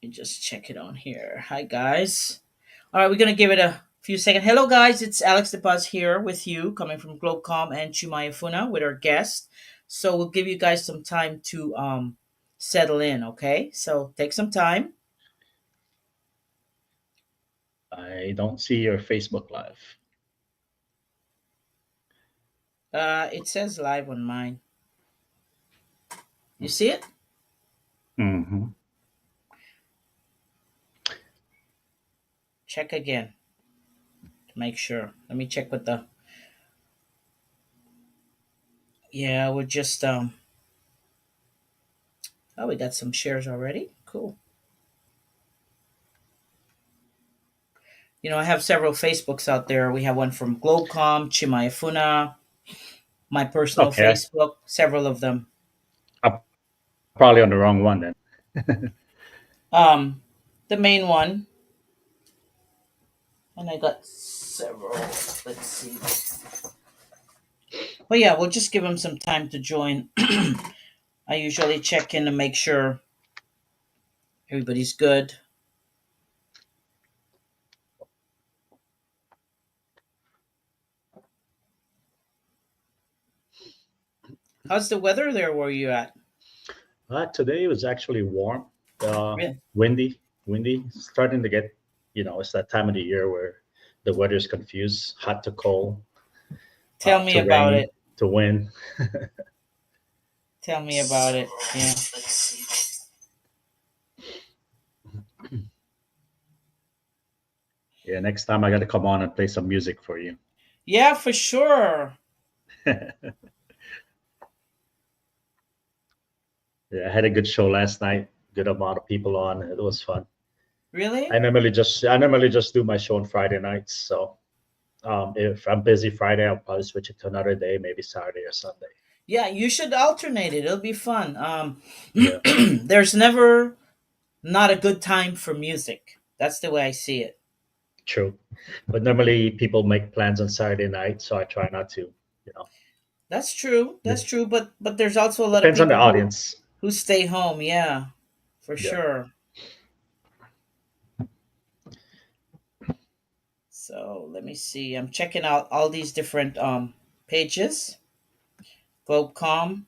me just check it on here. Hi, guys. All right, we're going to give it a few seconds. Hello, guys. It's Alex DePaz here with you, coming from Globecom and Chumayafuna with our guest. So we'll give you guys some time to settle in, okay? So take some time. I don't see your Facebook Live. It says live on mine. You see it? Hmm. Check again to make sure. Let me check with the. Yeah, we're just. Oh, we got some shares already. Cool. I have several Facebooks out there. We have one from Globecom, Chimayafuna, my personal Okay, Facebook, several of them. I'm probably on the wrong one then. Um, the main one, and I got several. Let's see. But yeah, we'll just give them some time to join. I usually check in to make sure everybody's good. How's the weather there where you at? Today was actually warm, Really? windy, windy. Starting to get, it's that time of the year where the weather's confused, hot to cold, Tell me to about rain, it. to wind. Tell me about it. Yeah. Yeah, next time I got to come on and play some music for you. Yeah, for sure. Yeah, I had a good show last night. Good amount of people on. It was fun. Really? I normally just do my show on Friday nights. So if I'm busy Friday, I'll probably switch it to another day, maybe Saturday or Sunday. Yeah, you should alternate it. It'll be fun. Yeah, There's never not a good time for music. That's the way I see it. true. But normally people make plans on Saturday night, so I try not to. You know, That's true. That's It true. But there's also a lot of depends on the people audience. who stay home. Yeah, for Yeah. sure. So let me see. I'm checking out all these different pages. Globecom.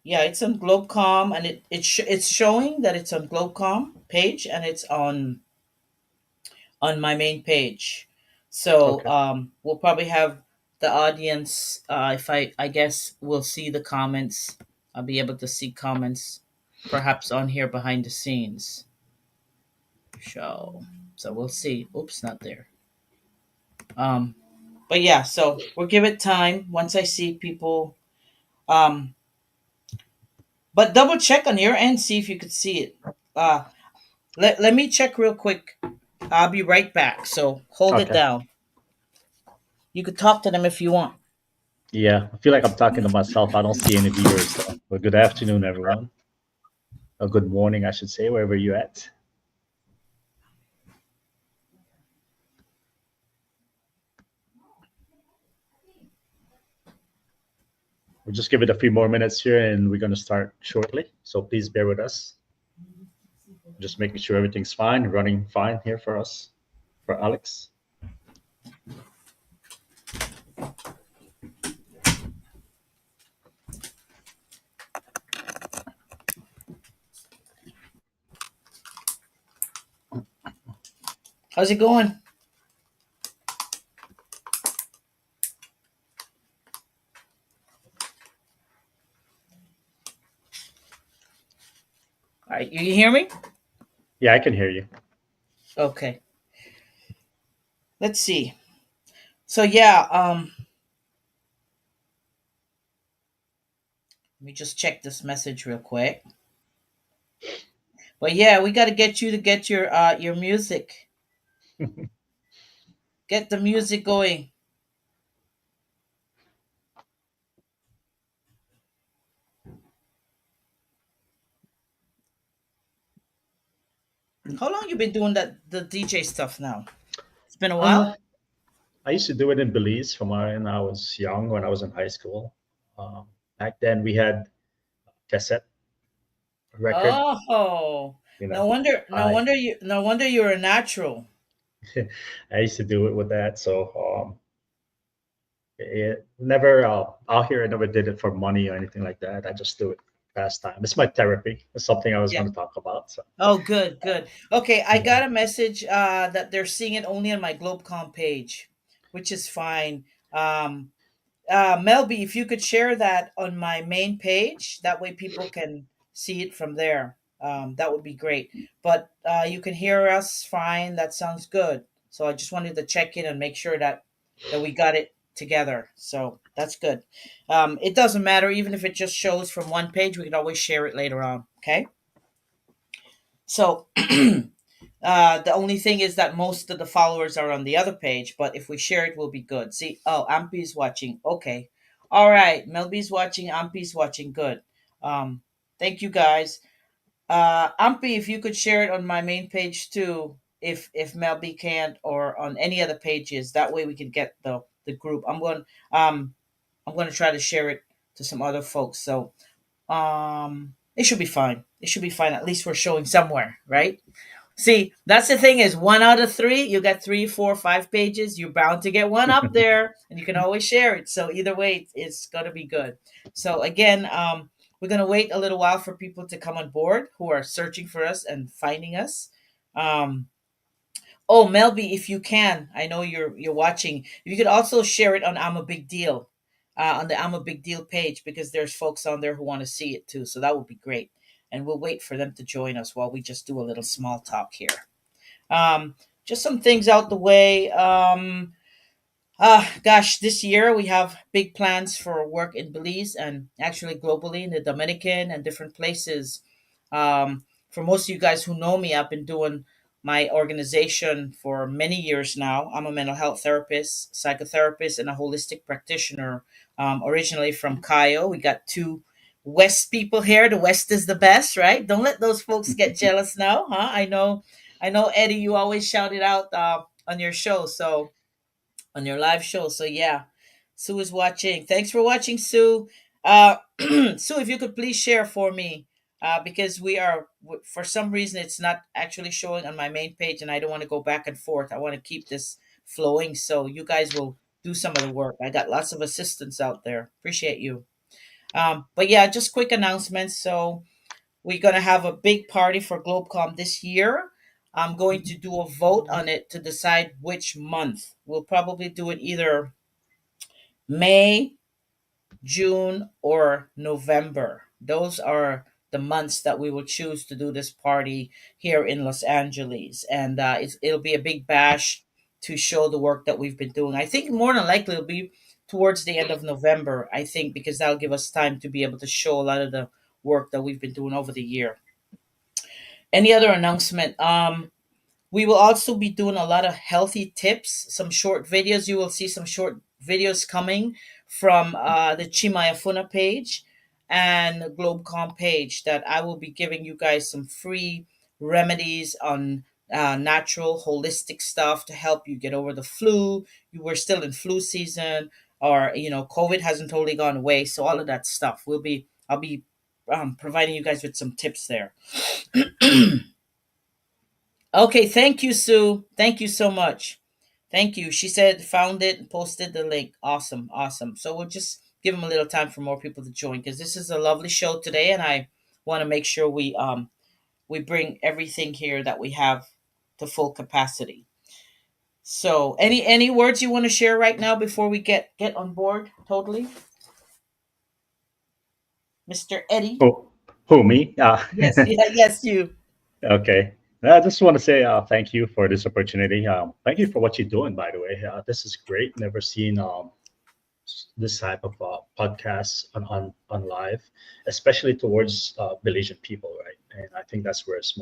Yeah, it's on Globecom, and it's showing that it's on Globecom page, and it's on my main page. So Okay. we'll probably have the audience. If I guess we'll see the comments. I'll be able to see comments, perhaps on here behind the scenes. Show. So we'll see. Oops, not there. Um, but yeah, so we'll give it time. Once I see people, um, but double check on your end, see if you could see it. Uh, let me check real quick. I'll be right back. So hold it Okay. down. You could talk to them if you want. Yeah, I feel like I'm talking to myself. I don't see any viewers though. But good afternoon, everyone. Or good morning, I should say, wherever you're at. We'll just give it a few more minutes here and we're going to start shortly. So please bear with us. Just making sure everything's fine, running fine here for us, for Alex. How's it going? All right, you hear me? Yeah, I can hear you. Okay. Let's see. So yeah, let me just check this message real quick. But yeah, we got to get you to get your music. Get the music going. How long you been doing that the DJ stuff now? It's been a Uh, while. I used to do it in Belize from when I was young, when I was in high school. Um, Back then, we had cassette record. Oh, You no know, wonder, I no wonder you're a natural. I used to do it with that. So it never out here. I never did it for money or anything like that. I just do it pastime. It's my therapy. It's something I was Yeah. going to talk about. So Oh, good, good. Okay, I yeah. got a message that they're seeing it only on my Globecom page, which is fine. Um, Melby, if you could share that on my main page, that way people can see it from there. That would be great. But you can hear us fine. That sounds good. So I just wanted to check in and make sure that we got it together. So that's good. It doesn't matter even if it just shows from one page. We can always share it later on. Okay. So the only thing is that most of the followers are on the other page, but if we share it, we'll be good. See, oh, Ampi's watching. Okay. All right. Melby's watching. Ampi's watching. Good. Um, thank you guys. Ampi, if you could share it on my main page too, if Melby can't, or on any other pages, that way we can get the group. Um I'm going to try to share it to some other folks. So it should be fine. It should be fine. At least we're showing somewhere, right? See, that's the thing is 1 out of 3, you got 3, 4, 5 pages, you're bound to get one up there and you can always share it. So either way, it's gonna be good. So again, we're gonna wait a little while for people to come on board who are searching for us and finding us. Um, oh, Melby, if you can, I know you're watching. If you could also share it on I'm a Big Deal, on the I'm a Big Deal page because there's folks on there who want to see it too. So that would be great. And we'll wait for them to join us while we just do a little small talk here. Um, just some things out the way. Gosh, this year we have big plans for work in Belize and actually globally in the Dominican and different places. For most of you guys who know me, I've been doing my organization for many years now. I'm a mental health therapist, psychotherapist, and a holistic practitioner. Originally from Cayo, we got two West people here. The West is the best, right? Don't let those folks get jealous now, huh? I know, Eddie. You always shout it out on your show, so on your live show. So yeah, Sue is watching. Thanks for watching, Sue. Sue, if you could please share for me, because for some reason it's not actually showing on my main page, and I don't want to go back and forth. I want to keep this flowing, so you guys will do some of the work. I got lots of assistants out there. Appreciate you. But yeah, just quick announcements. So we're going to have a big party for Globecom this year. I'm going to do a vote on it to decide which month. We'll probably do it either May, June, or November. Those are the months that we will choose to do this party here in Los Angeles. And it'll be a big bash to show the work that we've been doing. I think more than likely it'll be towards the end of November, I think, because that'll give us time to be able to show a lot of the work that we've been doing over the year. Any other announcement? We will also be doing a lot of healthy tips, some short videos. You will see some short videos coming from the Chimayafuna page and the Globecom page that I will be giving you guys some free remedies on natural, holistic stuff to help you get over the flu. You were still in flu season, or COVID hasn't totally gone away. So all of that stuff I'll be providing you guys with some tips there. Okay, thank you, Sue. Thank you so much. Thank you. She said found it and posted the link. Awesome, awesome. So we'll just give them a little time for more people to join because this is a lovely show today, and I want to make sure we bring everything here that we have to full capacity. So, any words you want to share right now before we get on board totally, Mr. Eddie? Who me? Yes, yeah, yes, you. Okay. I just want to say thank you for this opportunity. Thank you for what you're doing, by the way. This is great. Never seen this type of podcasts on live, especially towards Belizean people, right? And I think that's where it's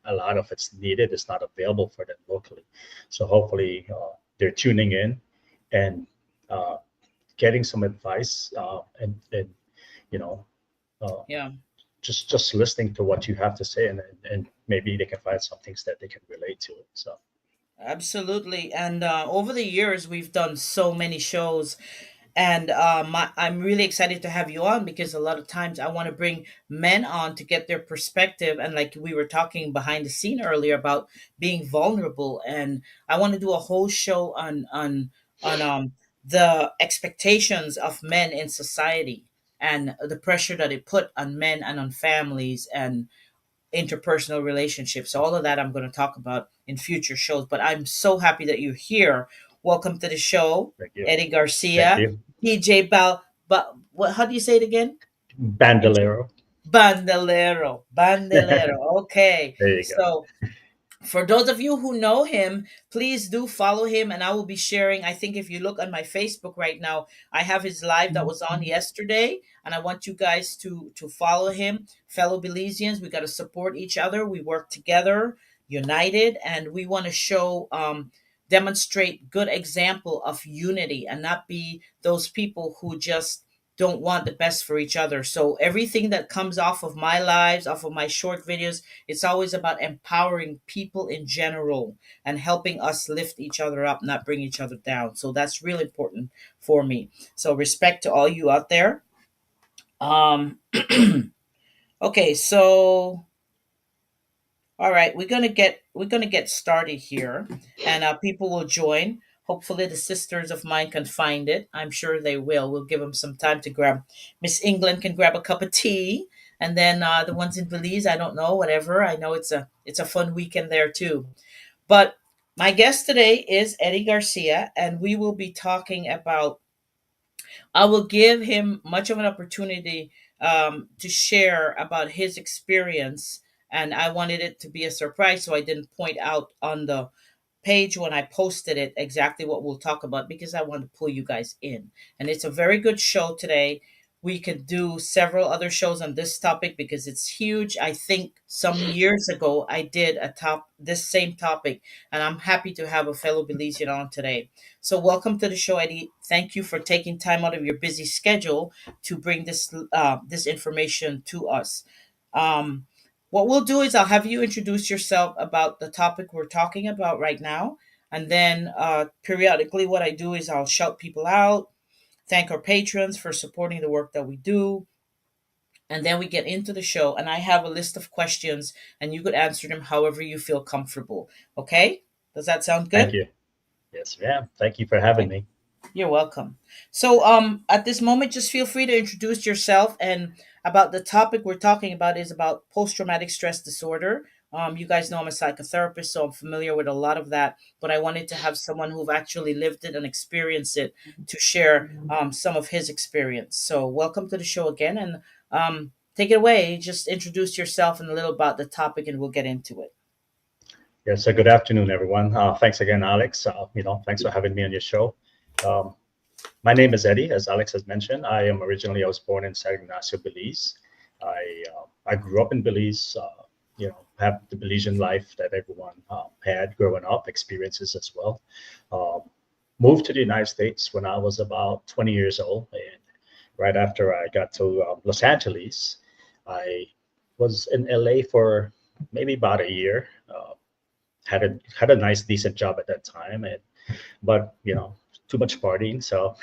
a lot of it's needed. It's not available for them locally. So hopefully they're tuning in and uh, getting some advice and you know, uh, Yeah. just listening to what you have to say, and maybe they can find some things that they can relate to it. So Absolutely. And over the years, we've done so many shows. And I'm really excited to have you on because a lot of times I want to bring men on to get their perspective. And like we were talking behind the scene earlier about being vulnerable. And I want to do a whole show on the expectations of men in society and the pressure that it put on men and on families and interpersonal relationships. So all of that I'm going to talk about in future shows. But I'm so happy that you're here. Welcome to the show, Thank you. Eddie Thank Garcia, you. DJ Bal. But what? How do you say it again? Bandolero. Bandolero, There bandolero. Okay, you go. so for those of you who know him, please do follow him. And I will be sharing. I think if you look on my Facebook right now, I have his live that was on yesterday. And I want you guys to follow him. Fellow Belizeans, we got to support each other. We work together, united, and we want to show demonstrate good example of unity and not be those people who just don't want the best for each other. So everything that comes off of my lives, off of my short videos, it's always about empowering people in general and helping us lift each other up, not bring each other down. So that's really important for me. So respect to all you out there. Um, okay, so all right, we're gonna get started here, and people will join. Hopefully, the sisters of mine can find it. I'm sure they will. We'll give them some time to grab. Miss England can grab a cup of tea, and then the ones in Belize, I don't know, whatever. I know it's a fun weekend there too. But my guest today is Eddie Garcia, and we will be talking about. I will give him much of an opportunity to share about his experience, and I wanted it to be a surprise, so I didn't point out on the page when I posted it exactly what we'll talk about because I want to pull you guys in. And it's a very good show today. We could do several other shows on this topic because it's huge. I think some years ago I did a top this same topic, and I'm happy to have a fellow Belizean on today. So welcome to the show, Eddie. Thank you for taking time out of your busy schedule to bring this information to us. Um, what we'll do is I'll have you introduce yourself about the topic we're talking about right now. And then periodically, what I do is I'll shout people out, thank our patrons for supporting the work that we do. And then we get into the show. And I have a list of questions, and you could answer them however you feel comfortable. Okay? Does that sound Thank good? you. Yes, ma'am. Thank you for having Okay. me. You're welcome. So, at this moment, just feel free to introduce yourself and about the topic we're talking about is about post-traumatic stress disorder. You guys know I'm a psychotherapist, so I'm familiar with a lot of that. But I wanted to have someone who've actually lived it and experienced it to share some of his experience. So, welcome to the show again, and take it away. Just introduce yourself and a little about the topic, and we'll get into it. Yes, so good afternoon, everyone. Thanks again, Alex. Thanks for having me on your show. Um, my name is Eddie, as Alex has mentioned. I was born in San Ignacio, Belize. I grew up in Belize. Have the Belizean life that everyone had growing up, experiences as well. Um, Moved to the United States when I was about 20 years old, and right after I got to Los Angeles, I was in LA for maybe about a year. Had a nice decent job at that time, but too much partying, so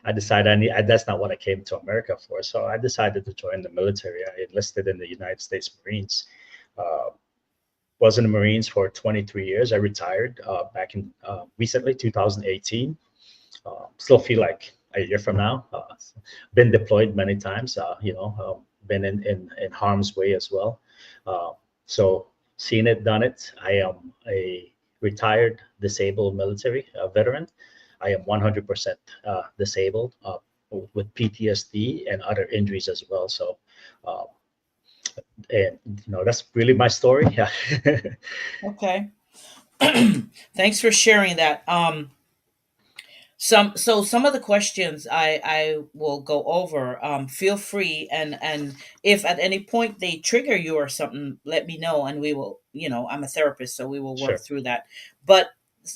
I decided that's not what I came to America for. So I decided to join the military. I enlisted in the United States Marines. uh, was in the Marines for 23 years. I retired back in recently 2018. Still feel like a year from now. Been deployed many times. Been in harm's way as well. Uh, so seen it, done it. I am a retired disabled military veteran. I am 100% disabled with PTSD and other injuries as well. So, uh, and that's really my story. Yeah. Okay. Thanks for sharing that. Some of the questions I will go over. Feel free, and if at any point they trigger you or something, let me know, and we will. I'm a therapist, so we will work Sure. through that. But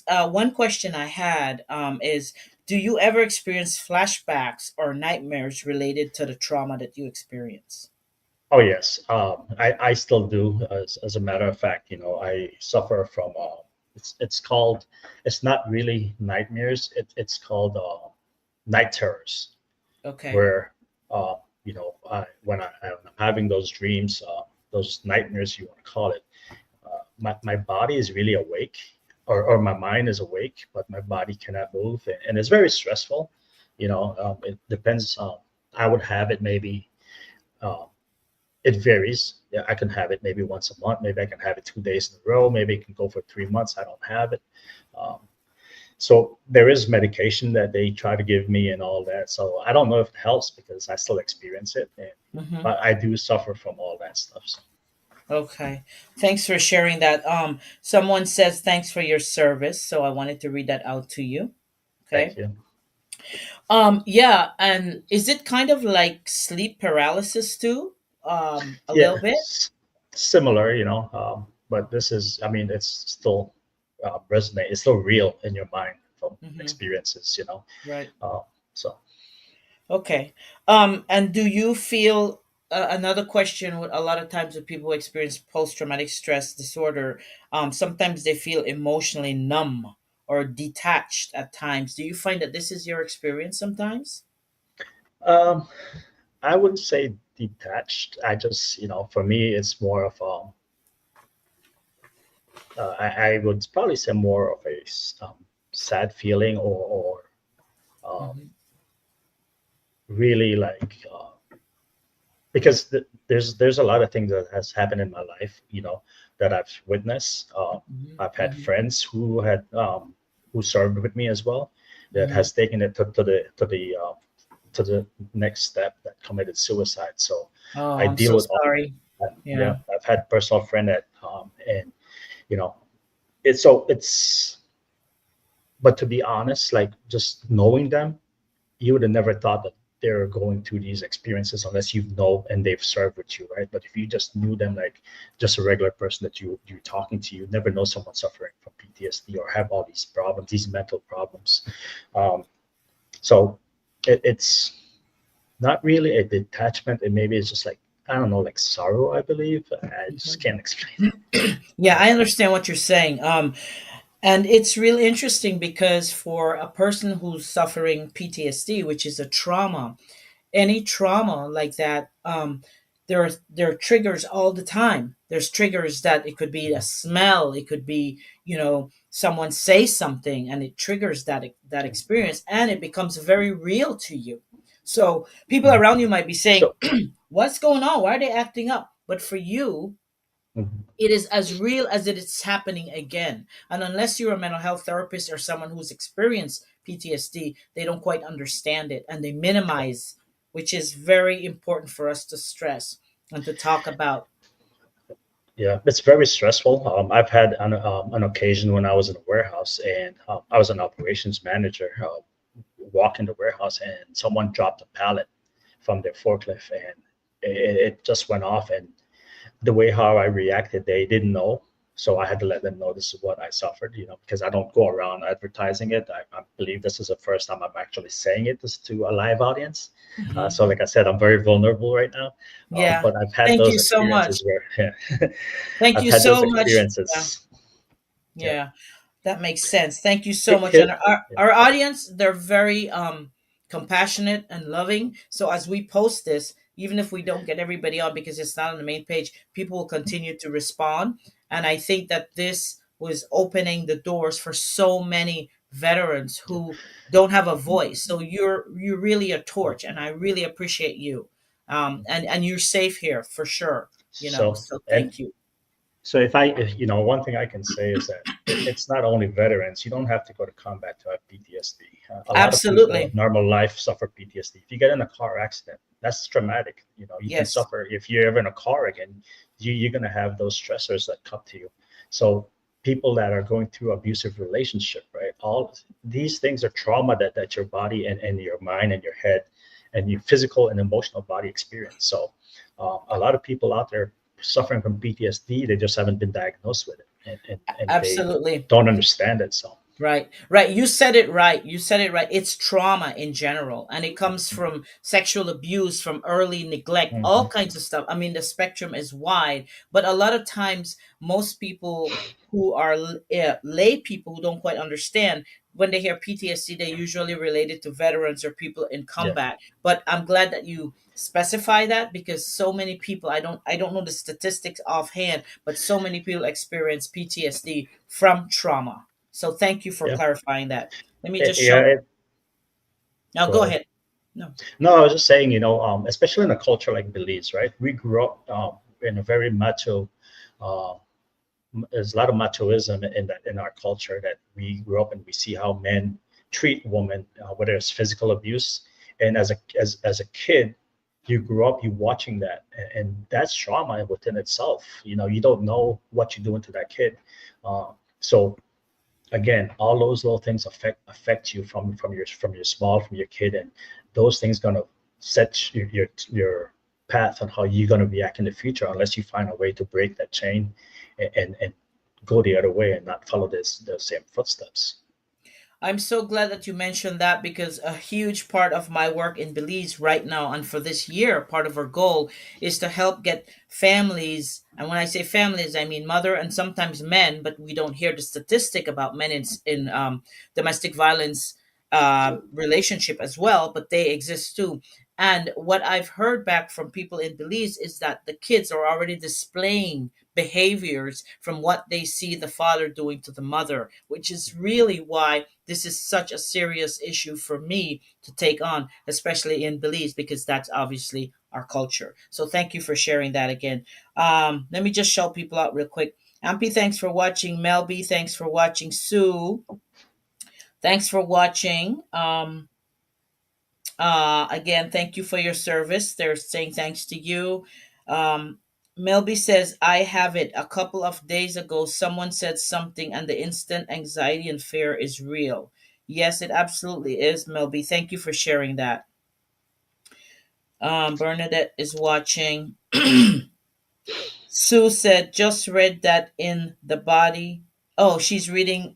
one question I had is, do you ever experience flashbacks or nightmares related to the trauma that you experience? Oh yes, I still do. As a matter of fact, I suffer from It's called, it's not really nightmares. It's called night terrors, Okay. where uh, when I'm having those dreams, those nightmares, you want to call it, my body is really awake, or my mind is awake, but my body cannot move, and it's very stressful. It depends. I would have it maybe. Uh, it varies. Yeah, I can have it maybe once a month. Maybe I can have it 2 days in a row. Maybe it can go for 3 months. I don't have it. Um, so there is medication that they try to give me and all that. So I don't know if it helps because I still experience it, Mm-hmm. but I do suffer from all that stuff. So Okay. Thanks for sharing that. Someone says thanks for your service, so I wanted to read that out to you. thank Okay. you. Yeah, and is it kind of like sleep paralysis too? A little Yeah, bit? similar, but this is, I mean, it's still resonate. It's still real in your mind from Mm-hmm. experiences. Right. Uh, so Okay. And do you feel another question? A lot of times, when people experience post-traumatic stress disorder, sometimes they feel emotionally numb or detached at times. Do you find that this is your experience sometimes? um, I wouldn't say detached. I just, for me, it's more of I would probably say more of a sad feeling, or um, Mm-hmm. really like, because there's a lot of things that has happened in my life, that I've witnessed. I've had Mm-hmm. friends who served with me as well, that Mm-hmm. has taken it to the next step, that committed suicide. So Oh, I I'm deal so with all sorry. that. Yeah. Yeah, I've had personal friend that, and you know it's, but to be honest, like, just knowing them, you would have never thought that they're going through these experiences unless you know and they've served with you, right? But if you just knew them like just a regular person that you're talking to, you never know someone suffering from PTSD or have all these problems, these mental problems. um, so it's not really a detachment, and maybe it's just like, I don't know, like sorrow, I believe. I just Mhm. can't explain it. Yeah, Yeah. I understand what you're saying. And it's really interesting because for a person who's suffering PTSD, which is a trauma, any trauma like that, there are triggers all the time. There's triggers that it could be a smell, it could be, someone say something, and it triggers that experience, and it becomes very real to you. So people Mhm. around you might be saying, So "What's going on? Why are they acting up?" But for you, mhm. it is as real as it is happening again. And unless you're a mental health therapist or someone who's experienced PTSD, they don't quite understand it and they minimize, which is very important for us to stress and to talk about. Yeah, it's very stressful. I've had an occasion when I was in a warehouse, and I was an operations manager. Walk in the warehouse, and someone dropped a pallet from their forklift, and it just went off. And the way how I reacted, they didn't know. So I had to let them know this is what I suffered, because I don't go around advertising it. I believe this is the first time I'm actually saying it to a live audience. So, Mhm. like I said, I'm very vulnerable right now. Yeah. But I've had Thank you those so much. experiences where, yeah, Thank I've you had those so much. Yeah. experiences. Yeah, Yeah. That makes sense. Thank you so it, much. And it, yeah. our audience, they're very compassionate and loving. So as we post this, even if we don't get everybody on because it's not on the main page, people will continue to respond. And I think that this was opening the doors for so many veterans who don't have a voice. So you're really a torch, and I really appreciate you. And you're safe here for sure. So, So and thank you. So one thing I can say is that it's not only veterans. You don't have to go to combat to have PTSD. A lot of people in Absolutely. normal life suffer PTSD. If you get in a car accident, that's traumatic. You can Yes. suffer if you're ever in a car again. You're gonna have those stressors that come to you. So people that are going through abusive relationship, right? All these things are trauma that your body and your mind and your head and your physical and emotional body experience. So a lot of people out there suffering from PTSD, they just haven't been diagnosed with it, and they Absolutely. don't understand it. So, Right, right. You said it right. You said it right. It's trauma in general, and it comes from sexual abuse, from early neglect, all Hmm. kinds of stuff. I mean, the spectrum is wide, but a lot of times, most people who are lay people who don't quite understand, when they hear PTSD, they usually relate it to veterans or people in Yeah, combat. But I'm glad that you specify that, because so many people, I don't know the statistics offhand, but so many people experience PTSD from trauma. So thank you for yeah, clarifying that. Let me just yeah. show. Now Go go ahead. ahead. No. No, I was just saying, especially in a culture like Belize, right? We grew up in a very macho. Uh, there's a lot of machoism in our culture that we grew up and we see how men treat women, whether it's physical abuse, and as a kid, you grew up you watching that, and that's trauma within itself. You don't know what you're doing to that kid. So again, all those little things affect you from your small from your kid, and those things gonna set your path on how you're gonna react in the future unless you find a way to break that chain and go the other way and not follow the same footsteps. I'm so glad that you mentioned that, because a huge part of my work in Belize right now and for this year, part of our goal is to help get families. And when I say families, I mean mother and sometimes men, but we don't hear the statistic about men in domestic violence relationship as well, but they exist too. And what I've heard back from people in Belize is that the kids are already displaying behaviors from what they see the father doing to the mother, which is really why this is such a serious issue for me to take on, especially in Belize, because that's obviously our culture. So thank you for sharing that again. Let me just show people out real quick. Ampi, thanks for watching. Melby, thanks for watching. Sue, thanks for watching. Again, thank you for your service. They're saying thanks to you. Um, Melby says, I have it. A couple of days ago, someone said something, and the instant anxiety and fear is real. Yes, it absolutely is, Melby. Thank you for sharing that. Bernadette is watching. Sue said, just read that in the body. Oh, she's reading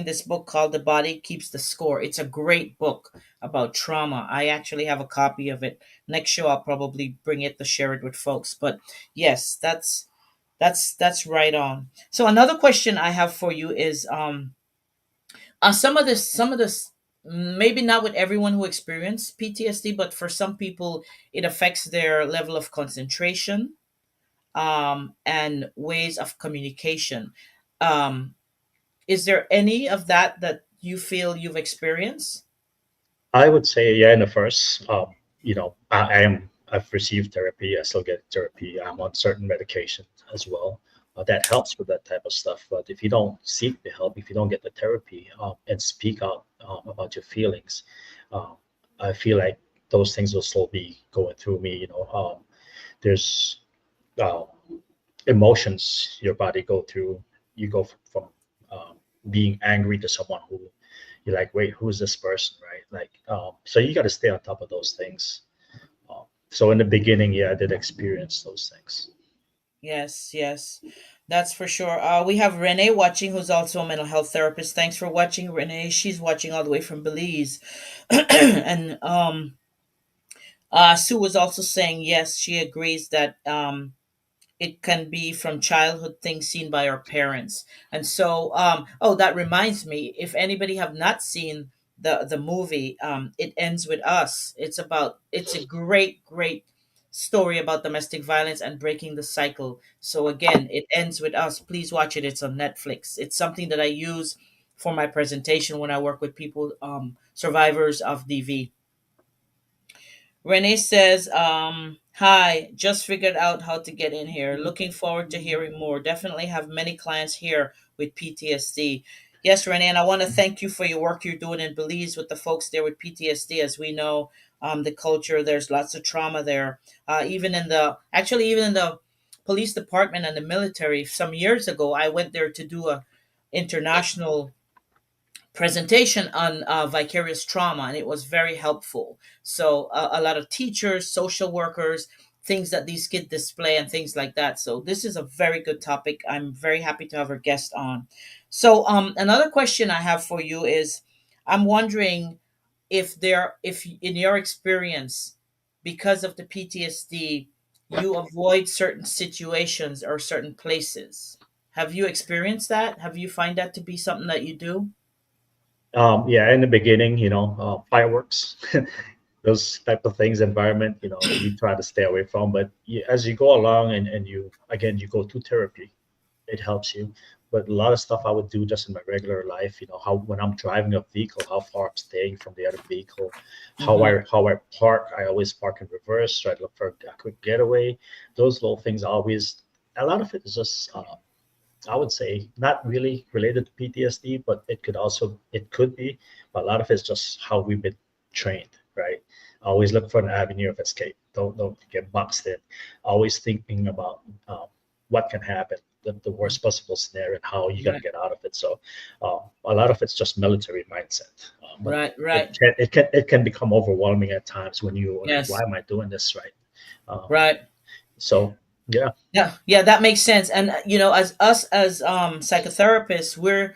this book called The Body Keeps the Score. It's a great book about trauma. I actually have a copy of it. Next show I'll probably bring it to share it with folks. But yes, that's right on. So another question I have for you is some of this maybe not with everyone who experience PTSD, but for some people it affects their level of concentration and ways of communication. Um, is there any of that you feel you've experienced? I would say, yeah, in the first, I've received therapy. I still get therapy. I'm on certain medication as well. That helps with that type of stuff. But if you don't seek the help, if you don't get the therapy and speak out about your feelings, um, I feel like those things will still be going through me. There's uh, emotions your body go through. You go from being angry to someone who you're like, wait, who's this person, right? Like, so you got to stay on top of those things. So in the beginning, yeah, I did experience those things. Yes, yes, that's for sure. We have Renee watching, who's also a mental health therapist. Thanks for watching, Renee. She's watching all the way from Belize, and Sue was also saying yes, she agrees that it can be from childhood things seen by our parents. And so oh, that reminds me, if anybody have not seen the movie, It Ends With Us, it's a great story about domestic violence and breaking the cycle. So again, It Ends With Us, please watch it. It's on Netflix. It's something that I use for my presentation when I work with people, survivors of DV. Renee says, hi, just figured out how to get in here. Looking forward to hearing more. Definitely have many clients here with PTSD. Yes, Renee, and I want to thank you for your work you're doing in Belize with the folks there with PTSD. As we know, the culture, there's lots of trauma there. Even in the police department and the military, some years ago, I went there to do a international presentation on vicarious trauma, and it was very helpful. So a lot of teachers, social workers, things that these kids display and things like that. So this is a very good topic. I'm very happy to have our guest on. So another question I have for you is, I'm wondering if in your experience, because of the PTSD, you avoid certain situations or certain places. Have you experienced that? Have you find that to be something that you do? Yeah, in the beginning, fireworks, those type of things, environment, we try to stay away from. But as you go along and you, again, you go to therapy, it helps you. But a lot of stuff I would do just in my regular life, how when I'm driving a vehicle, how far I'm staying from the other vehicle, Mm-hmm. how I park. I always park in reverse, try to look for a quick getaway. Those little things always. A lot of it is just I would say not really related to PTSD, but it could be, but a lot of it's just how we've been trained, right? Always look for an avenue of escape. Don't get boxed in. Always thinking about what can happen, the worst possible scenario, and how you're gonna Right, get out of it. So a lot of it's just military mindset, but right, it right. can it can it can become overwhelming at times when you're like, why Yes, am I doing this, right? Um, right. so yeah, Yeah, yeah, that makes sense. And as us as psychotherapists, we're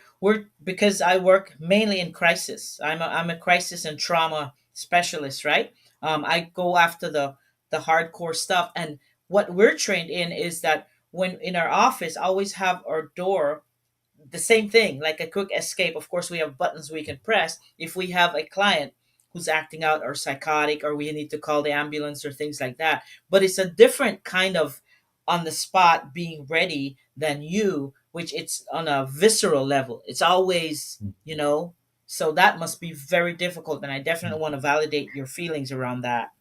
because I work mainly in crisis. I'm a crisis and trauma specialist, right? I go after the hardcore stuff, and what we're trained in is that when in our office, always have our door the same thing, like a quick escape. Of course, we have buttons we can press if we have a client who's acting out or psychotic, or we need to call the ambulance or things like that. But it's a different kind of on the spot being ready than you, which it's on a visceral level. It's always, so that must be very difficult. And I definitely want to validate your feelings around that.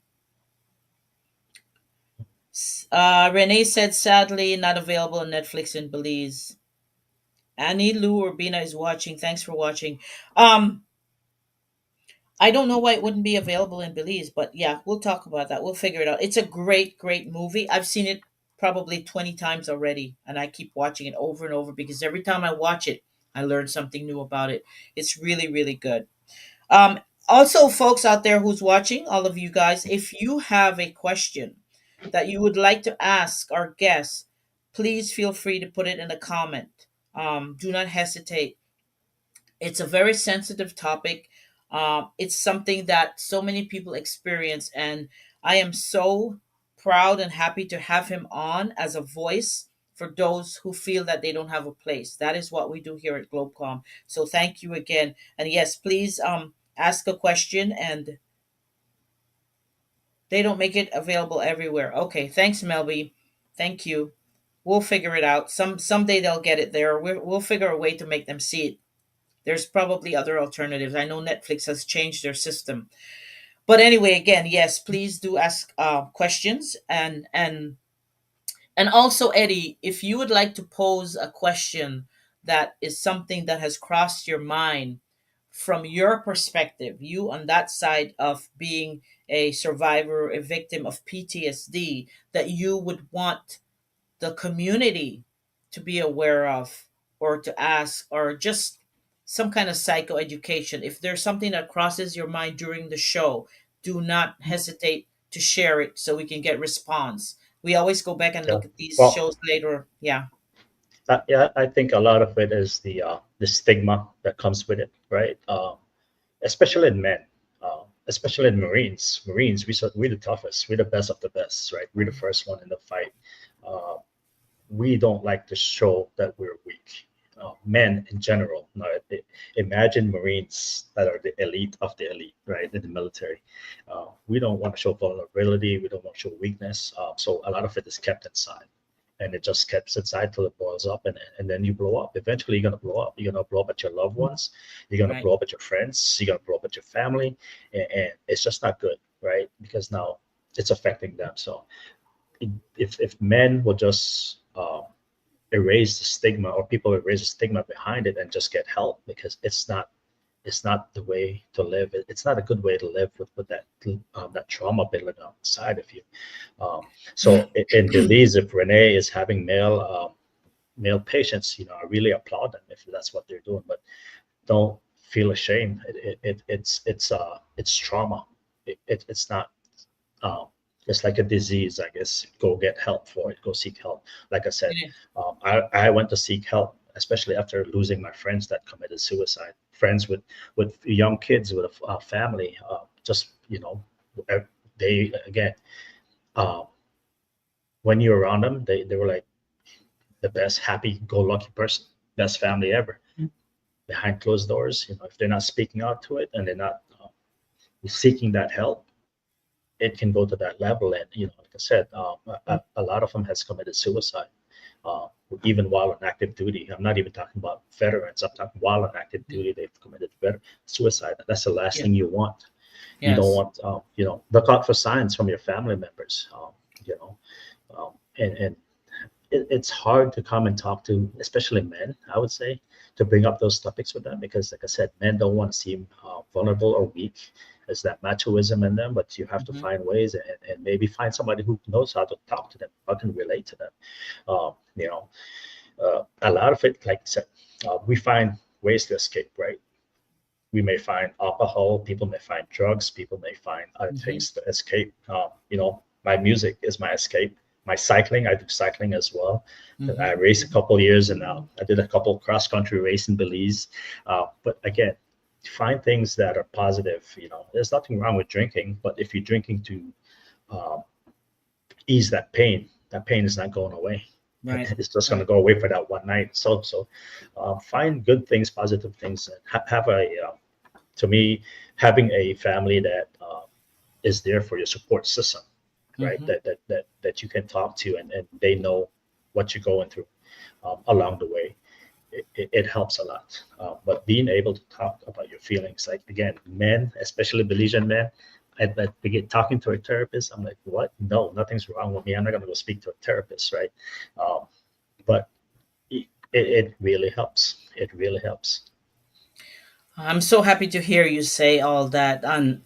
Renee said, sadly, not available on Netflix in Belize. Annie Lou Urbina is watching. Thanks for watching. Um, I don't know why it wouldn't be available in Belize, but yeah, we'll talk about that. We'll figure it out. It's a great, great movie. I've seen it probably 20 times already, and I keep watching it over and over because every time I watch it, I learn something new about it. It's really, really good. Um, Also, folks out there who's watching, all of you guys, if you have a question that you would like to ask our guests, please feel free to put it in a comment. Do not hesitate. It's a very sensitive topic. It's something that so many people experience, and I am so proud and happy to have him on as a voice for those who feel that they don't have a place. That is what we do here at Globecom. So thank you again, and yes, please ask a question. And they don't make it available everywhere. Okay, thanks, Melby. Thank you. We'll figure it out. Someday they'll get it there. We'll figure a way to make them see it. There's probably other alternatives. I know Netflix has changed their system. But anyway, again, yes, please do ask questions. And also, Eddie, if you would like to pose a question that is something that has crossed your mind from your perspective, you on that side of being a survivor, a victim of PTSD, that you would want the community to be aware of, or to ask, or just some kind of psychoeducation. If there's something that crosses your mind during the show, do not hesitate to share it so we can get response. We always go back and yeah. look at these Well, shows later. Yeah. yeah, I think a lot of it is the stigma that comes with it, right? Especially in men, especially in Marines. Marines, we're the toughest, we're the best of the best, right? We're the first one in the fight. Uh, we don't like to show that we're weak. Men in general. Now, imagine Marines that are the elite of the elite, right, in the military. We don't want to show vulnerability. We don't want to show weakness. So a lot of it is kept inside, and it just keeps inside till it boils up, and then you blow up. Eventually, you're gonna blow up. You're gonna blow up at your loved ones. You're gonna Right. blow up at your friends. You're gonna blow up at your family, and it's just not good, right? Because now it's affecting them. So if men will just erase the stigma, or people erase the stigma behind it and just get help, because it's not the way to live. It's not a good way to live with that trauma building up inside of you. So in Belize, if Renee is having male patients, I really applaud them if that's what they're doing. But don't feel ashamed. It's trauma. It's not. Um, it's like a disease, I guess. Go get help for it. Go seek help. Like I said, Yeah. I went to seek help, especially after losing my friends that committed suicide. Friends with young kids with a family. Just they again. Uh, when you're around them, they were like the best, happy-go-lucky person, best family ever. Behind closed doors, if they're not speaking out to it and they're not seeking that help, it can go to that level. And like I said, a lot of them has committed suicide, uh, even while on active duty. I'm not even talking about veterans. I'm talking while on active duty, they've committed suicide. That's the last Yeah. thing you want. You don't Yes. want, look out for signs from your family members. You know, and it's hard to come and talk to, especially men, I would say, to bring up those topics with them because, like I said, men don't want to seem vulnerable or weak. There's that machoism in them, but you have to Hmm. find ways and maybe find somebody who knows how to talk to them, how can relate to them. Um, you know, a lot of it, like I said, we find ways to escape, right? We may find alcohol, people may find drugs, people may find other Hmm. things to escape. My music is my escape. My cycling, I do cycling as well. I Hmm. raced a couple years and I did a couple cross country race in Belize. But again, find things that are positive. There's nothing wrong with drinking, but if you're drinking to um, ease that pain is not going away. Right. It's just going to Right. go away for that one night. So find good things, positive things, and have to me, having a family that is there for your support system, right? Hmm. That you can talk to and they know what you're going through along the way. It helps a lot. But being able to talk about your feelings, like again, men, especially Belizean men, I begin talking to a therapist. I'm like, what? No, nothing's wrong with me. I'm not going to go speak to a therapist, right? But it really helps. It really helps. I'm so happy to hear you say all that. And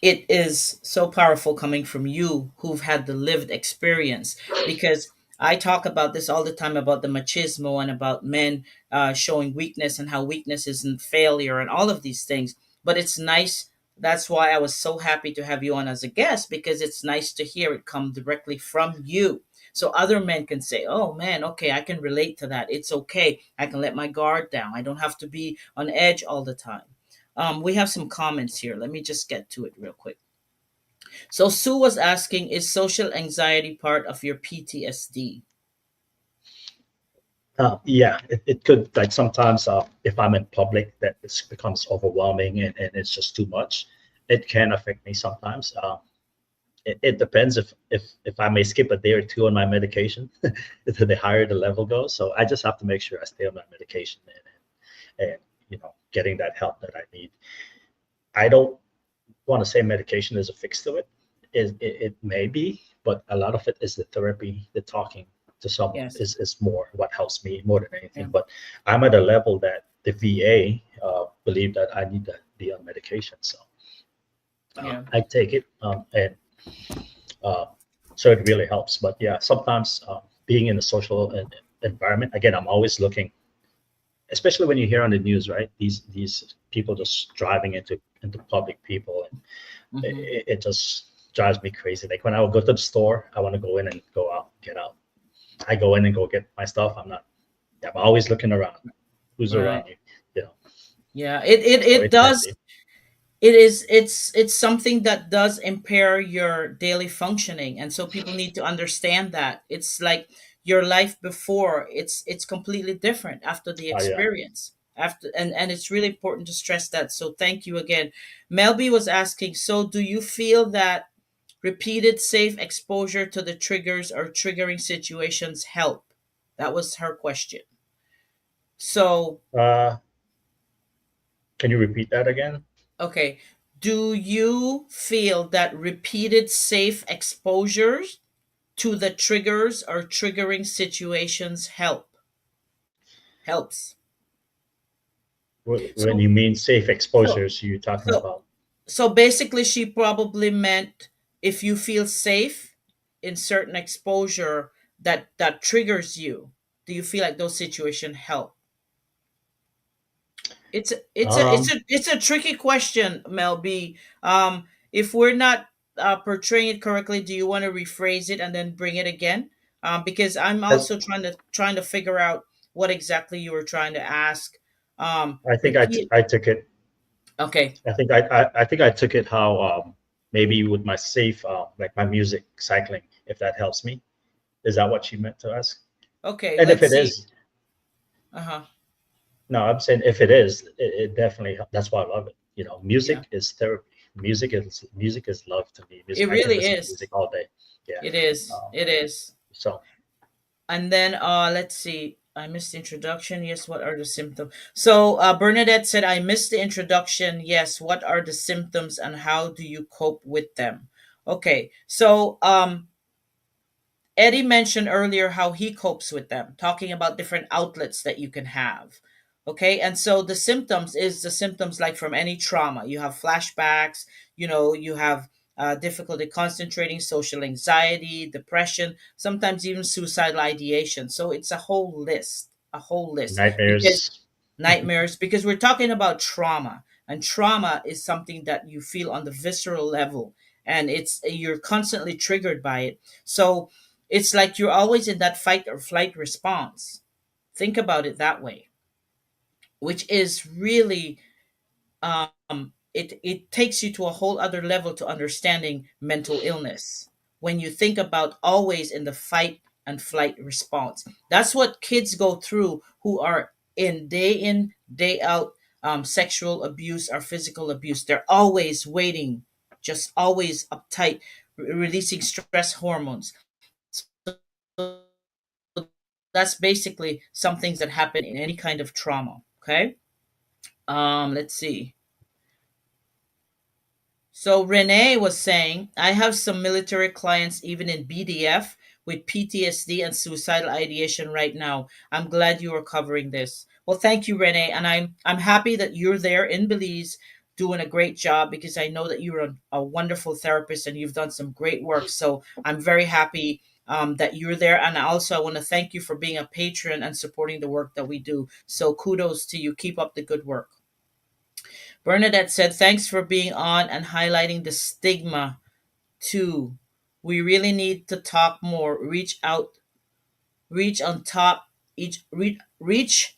it is so powerful coming from you who've had the lived experience because I talk about this all the time about the machismo and about men showing weakness and how weakness isn't failure and all of these things. But it's nice. That's why I was so happy to have you on as a guest because it's nice to hear it come directly from you. So other men can say, oh man, okay, I can relate to that. It's okay. I can let my guard down. I don't have to be on edge all the time. We have some comments here. Let me just get to it real quick. So Sue was asking, is social anxiety part of your PTSD? Yeah, it could like sometimes if I'm in public that it becomes overwhelming and it's just too much. It can affect me sometimes. It depends if I may skip a day or two on my medication, the higher the level goes. So I just have to make sure I stay on my medication and getting that help that I need. I don't want to say medication is a fix to it. It may be, but a lot of it is the therapy, the talking to someone Yes. is more what helps me more than anything. Yeah. But I'm at a level that the VA believe that I need to be on medication, so Yeah. I take it, and uh, so it really helps. But yeah, sometimes being in a social environment, again, I'm always looking, especially when you hear on the news, right? These people just driving into public people, and Hmm. it just drives me crazy. Like when I would go to the store, I want to go in and go out, get out. I go in and go get my stuff. I'm not. Yeah, I'm always looking around. Who's Right. around you? You know. Yeah. It It can does. be. It's something that does impair your daily functioning, and so people need to understand that it's like your life before it's completely different after the Oh yeah. experience after, and it's really important to stress that. So thank you again. Melby was asking, so do you feel that repeated safe exposure to the triggers or triggering situations help? That was her question. So Uh, can you repeat that again? okay. Do you feel that repeated safe exposures to the triggers or triggering situations helps? When So you mean safe so exposures, you're talking so about. so basically she probably meant if you feel safe in certain exposure that triggers you, do you feel like those situations help? It's a Um, tricky question, Mel B. If we're not portraying it correctly? Do you want to rephrase it and then bring it again? Because I'm As also trying to figure out what exactly you were trying to ask. I think Repeat. I took it. Okay. I think I took it how maybe with my safe like my music cycling, if that helps me. Is that what you meant to ask? Okay. And if Let's it see. is, Uh huh. no, I'm saying if it is, it definitely that's why I love it. You know, Yeah. music is therapy. Music is love to me. Music, It I can really listen to is. music all day. Yeah. It is. Um, It is. so And then let's see. I missed the introduction. Yes, what are the symptoms? So Bernadette said, I missed the introduction. Yes, what are the symptoms and how do you cope with them? Okay, so Eddie mentioned earlier how he copes with them, talking about different outlets that you can have. Okay, and so the symptoms is the symptoms like from any trauma. You have flashbacks, you have difficulty concentrating, social anxiety, depression, sometimes even suicidal ideation. So it's a whole list, because nightmares. nightmares, because we're talking about trauma, and trauma is something that you feel on the visceral level, and you're constantly triggered by it. So it's like you're always in that fight or flight response. Think about it that way, which is really it takes you to a whole other level to understanding mental illness when you think about always in the fight and flight response. That's what kids go through who are in day out sexual abuse or physical abuse. They're always waiting, just always uptight, releasing stress hormones. So that's basically some things that happen in any kind of trauma. Okay. Let's see. So Renee was saying, I have some military clients even in BDF with PTSD and suicidal ideation right now. I'm glad you are covering this. Well, thank you, Renee, and I'm happy that you're there in Belize doing a great job, because I know that you're a wonderful therapist and you've done some great work. So I'm very happy that you're there, and also I want to thank you for being a patron and supporting the work that we do. So kudos to you. Keep up the good work. Bernadette said, thanks for being on and highlighting the stigma too. We really need to talk more. Reach out, reach on top, reach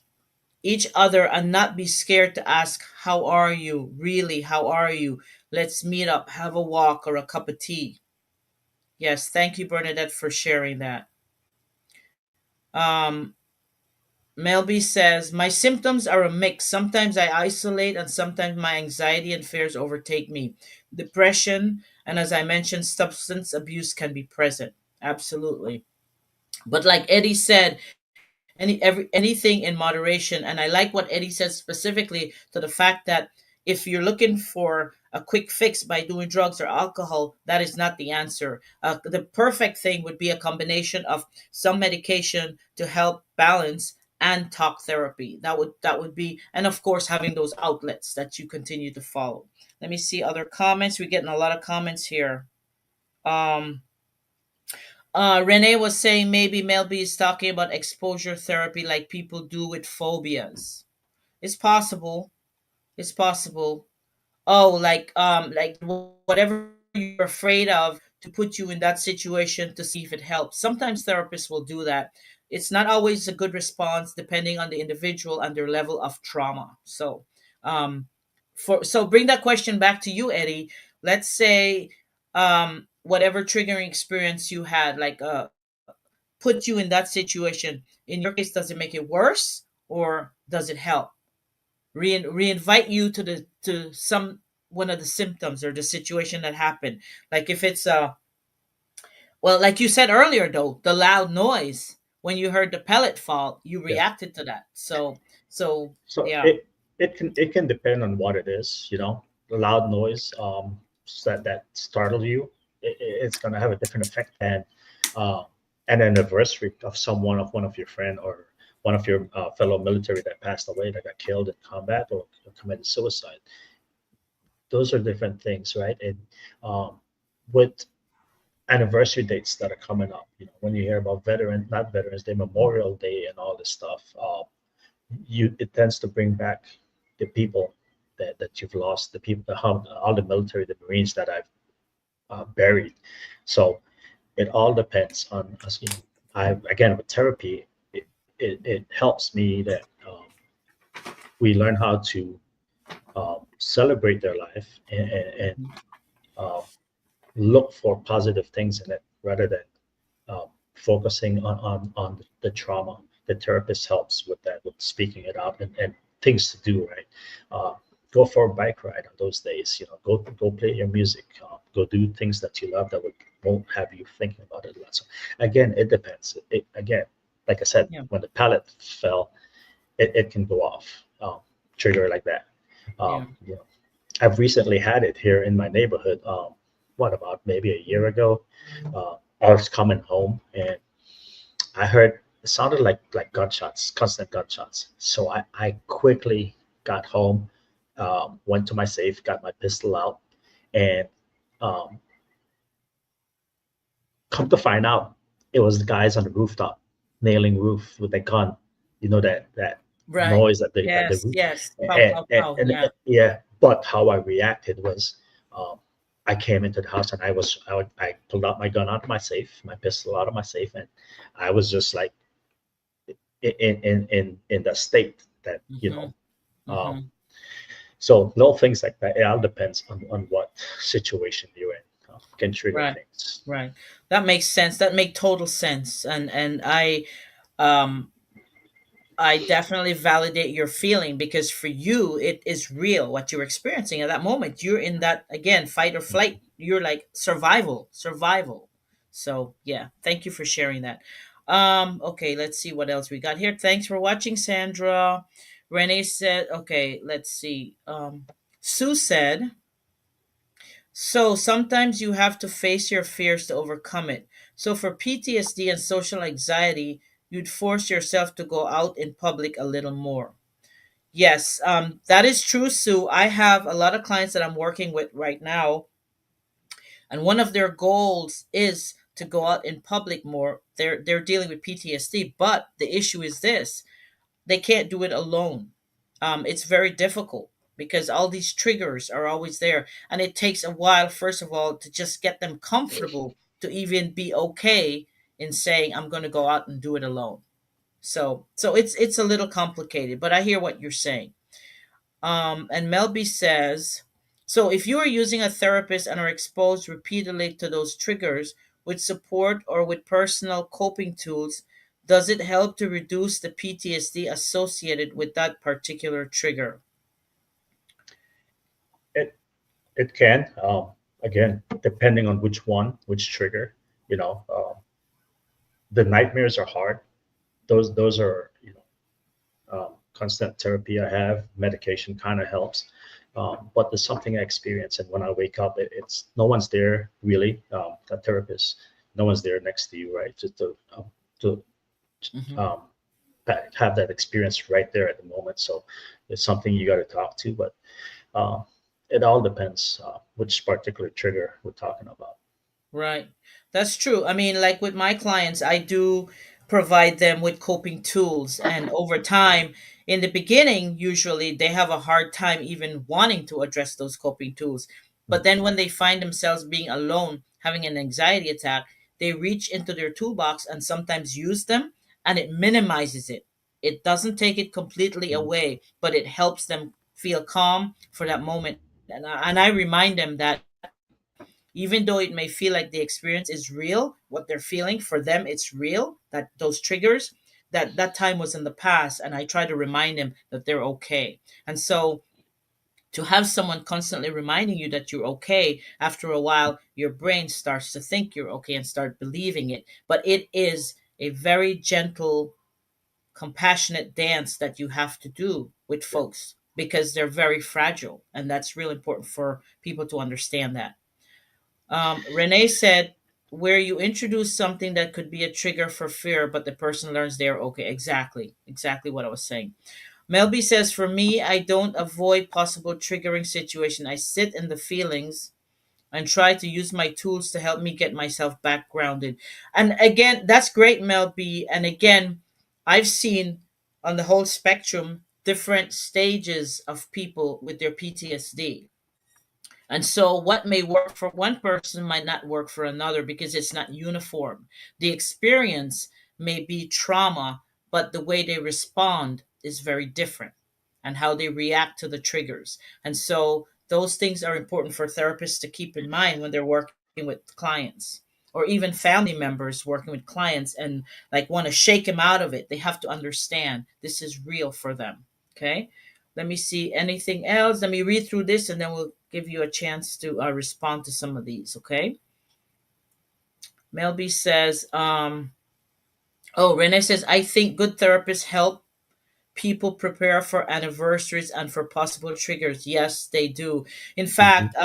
each other and not be scared to ask, how are you? Really, how are you? Let's meet up, have a walk or a cup of tea. Yes, thank you, Bernadette, for sharing that. Um, Melby says, my symptoms are a mix. Sometimes I isolate and sometimes my anxiety and fears overtake me. Depression and, as I mentioned, substance abuse can be present. Absolutely. But like Eddie said, anything in moderation. And I like what Eddie said specifically to the fact that if you're looking for a quick fix by doing drugs or alcohol, that is not the answer. The perfect thing would be a combination of some medication to help balance and talk therapy. That would be, and of course having those outlets that you continue to follow. Let me see other comments. We're getting a lot of comments here. Um, Renee was saying maybe Melby is talking about exposure therapy like people do with phobias. It's possible. It's possible. Oh, like whatever you're afraid of, to put you in that situation to see if it helps. Sometimes therapists will do that. It's not always a good response depending on the individual and their level of trauma. So, um, bring that question back to you, Eddie. Let's say whatever triggering experience you had, like put you in that situation. In your case, does it make it worse or does it help? Reinvite you to some one of the symptoms or the situation that happened. Like if it's well, like you said earlier, though, the loud noise when you heard the pellet fall, you Yeah. reacted to that. So So yeah. it can depend on what it is. You know, the loud noise that startle you. It's gonna have a different effect than uh, an anniversary of someone of one of your friend or one of your fellow military that passed away, that got killed in combat or committed suicide. Those are different things, right? And with anniversary dates that are coming up, you know, when you hear about veterans, not Veterans Day, Memorial Day, and all this stuff, you it tends to bring back the people that you've lost, the people, all the military, the Marines that I've buried. So it all depends on us. I again with therapy, it helps me that we learn how to celebrate their life and uh, look for positive things in it rather than focusing on the trauma. The therapist helps with that, with speaking it out and things to do, right? Uh, go for a bike ride on those days, go play your music, go do things that you love that won't have you thinking about it a lot. So again, it depends. Again, like I said, Yeah. when the pallet fell, it can go off, trigger like that. Yeah. You know, I've recently had it here in my neighborhood. What about maybe a year ago? I was coming home and I heard it sounded like gunshots, constant gunshots. So I quickly got home, went to my safe, got my pistol out, and um, come to find out, it was the guys on the rooftop nailing roof with a gun. You know that Right. noise at the Yes. roof, Yes. Pow, and, pow, and, pow. and, Yeah. yeah. But how I reacted was, um, I came into the house and I pulled out my gun out of my safe, my pistol out of my safe, and I was just like in the state that Mm-hmm. Um, Mm-hmm. so little things like that. It all depends on what situation you're in. Can trigger Right. things. Right. That makes sense. That make total sense. And um I definitely validate your feeling because for you, it is real what you're experiencing at that moment. You're in that, again, fight or flight. You're like survival, survival. So, yeah, thank you for sharing that. Okay, let's see what else we got here. Thanks for watching, Sandra. Renee said, okay, let's see. Sue said, so sometimes you have to face your fears to overcome it. So for PTSD and social anxiety, you'd force yourself to go out in public a little more. Yes, that is true, Sue. I have a lot of clients that I'm working with right now, and one of their goals is to go out in public more. They're dealing with PTSD, but the issue is this: they can't do it alone. It's very difficult because all these triggers are always there, and it takes a while, first of all, to just get them comfortable to even be okay in saying, "I'm going to go out and do it alone." So it's a little complicated, but I hear what you're saying. And Melby says, so if you are using a therapist and are exposed repeatedly to those triggers with support or with personal coping tools, does it help to reduce the PTSD associated with that particular trigger? It it can, again, depending on which trigger. You know, the nightmares are hard. Those are constant therapy I have. Medication kind of helps. But there's something I experience, and when I wake up, it's no one's there really. A therapist, no one's there next to you, right? Just to Hmm. um, have that experience right there at the moment. So it's something you got to talk to, but uh, it all depends which particular trigger we're talking about. Right. That's true. I mean, like with my clients, I do provide them with coping tools. And over time, in the beginning, usually they have a hard time even wanting to address those coping tools. But then when they find themselves being alone, having an anxiety attack, they reach into their toolbox and sometimes use them, and it minimizes it. It doesn't take it completely Mhm. away, but it helps them feel calm for that moment. And I remind them that even though it may feel like the experience is real, what they're feeling for them, it's real, that those triggers, that time was in the past, and I try to remind them that they're okay. And so to have someone constantly reminding you that you're okay, after a while your brain starts to think you're okay and start believing it. But it is a very gentle, compassionate dance that you have to do with folks because they're very fragile, and that's real important for people to understand that. Renee said, where you introduce something that could be a trigger for fear, but the person learns they're okay. Exactly. Exactly what I was saying. Melby says, for me, I don't avoid possible triggering situation. I sit in the feelings and try to use my tools to help me get myself back grounded. And again, that's great, Melby. And again, I've seen on the whole spectrum different stages of people with their PTSD. And so what may work for one person might not work for another because it's not uniform. The experience may be trauma, but the way they respond is very different, and how they react to the triggers. And so those things are important for therapists to keep in mind when they're working with clients, or even family members working with clients and like want to shake them out of it. They have to understand this is real for them. Okay. Let me see anything else. Let me read through this and then we'll give you a chance to respond to some of these. Okay. Melby says, oh, Renee says, I think good therapists help people prepare for anniversaries and for possible triggers. Yes, they do. In Hmm. fact,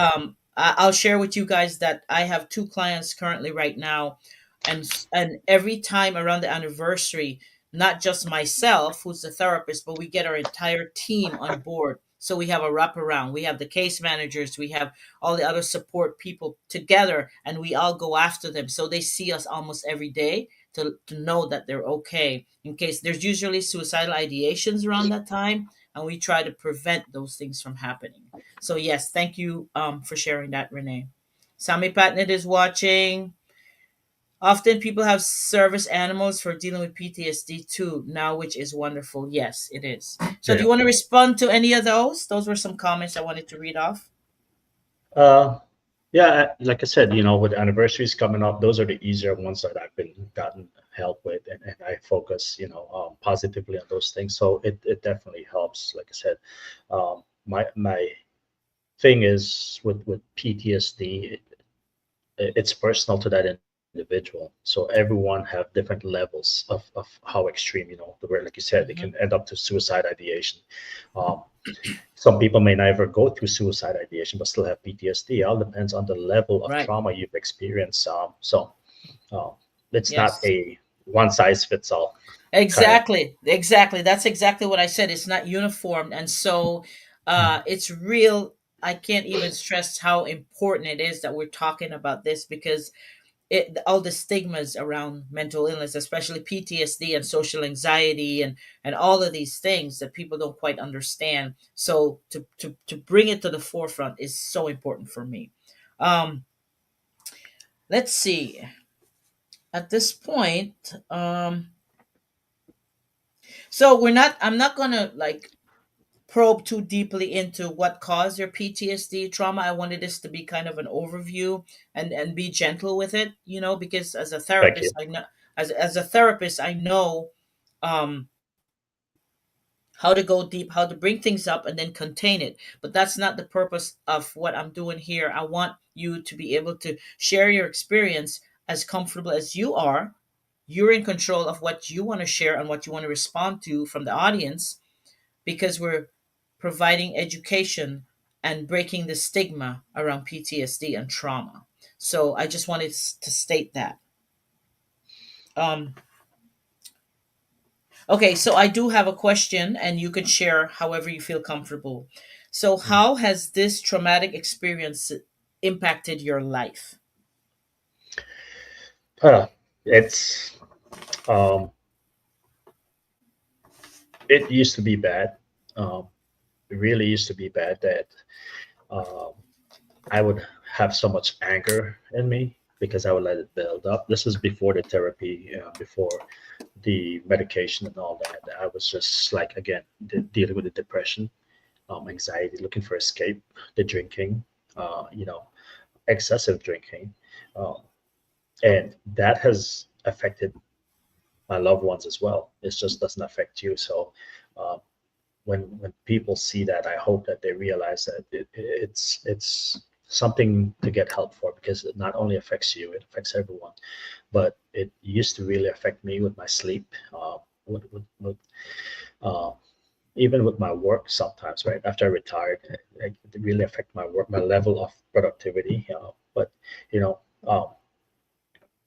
I'll share with you guys that I have two clients currently right now, and every time around the anniversary, not just myself, who's the therapist, but we get our entire team on board. So we have a wraparound. We have the case managers. We have all the other support people together, and we all go after them. So they see us almost every day to know that they're okay in case there's usually suicidal ideations around that time, and we try to prevent those things from happening. So yes, thank you for sharing that, Renee. Sami Patnett is watching. Often people have service animals for dealing with PTSD too now, which is wonderful. Yes, it is. So do Yeah. you want to respond to any of those? Those were some comments I wanted to read off. Uh, yeah, like I said, with anniversaries coming up, those are the easier ones that I've been gotten help with, and I focus, positively on those things. So it definitely helps. Like I said, my thing is with PTSD, it's personal to that individual. So everyone have different levels of how extreme, where, like you said, it can Hmm. end up to suicide ideation. Um, some people may never go through suicide ideation, but still have PTSD. It all depends on the level of Right. trauma you've experienced. So uh, it's not Yes. a one size fits all kind of. Exactly. Exactly. That's exactly what I said. It's not uniform. And so it's real. I can't even stress how important it is that we're talking about this because all the stigmas around mental illness, especially PTSD and social anxiety and all of these things that people don't quite understand. So to bring it to the forefront is so important for me. Um, let's see. At this point, so I'm not gonna like probe too deeply into what caused your PTSD trauma. I wanted this to be kind of an overview and be gentle with it, because as a Thank you. therapist, I know as a therapist, I know um how to go deep, how to bring things up and then contain it. But that's not the purpose of what I'm doing here. I want you to be able to share your experience as comfortable as you are. You're in control of what you want to share and what you want to respond to from the audience because we're providing education and breaking the stigma around PTSD and trauma. So I just wanted to state that. Um, okay, so I do have a question, and you can share however you feel comfortable. So, how has this traumatic experience impacted your life? Uh, it's um, it used to be bad. Um, it really used to be bad that um, I would have so much anger in me because I would let it build up. This is before the therapy, before the medication and all that. I was just like, again, dealing with the depression, anxiety, looking for escape, the drinking, uh, you know, excessive drinking. Um, and that has affected my loved ones as well. It just doesn't affect you. So uh, when people see that, I hope that they realize that it's something to get help for because it not only affects you, it affects everyone. But it used to really affect me with my sleep, with uh, even with my work sometimes. Right after I retired, it really affect my work, my level of productivity. But you know, um,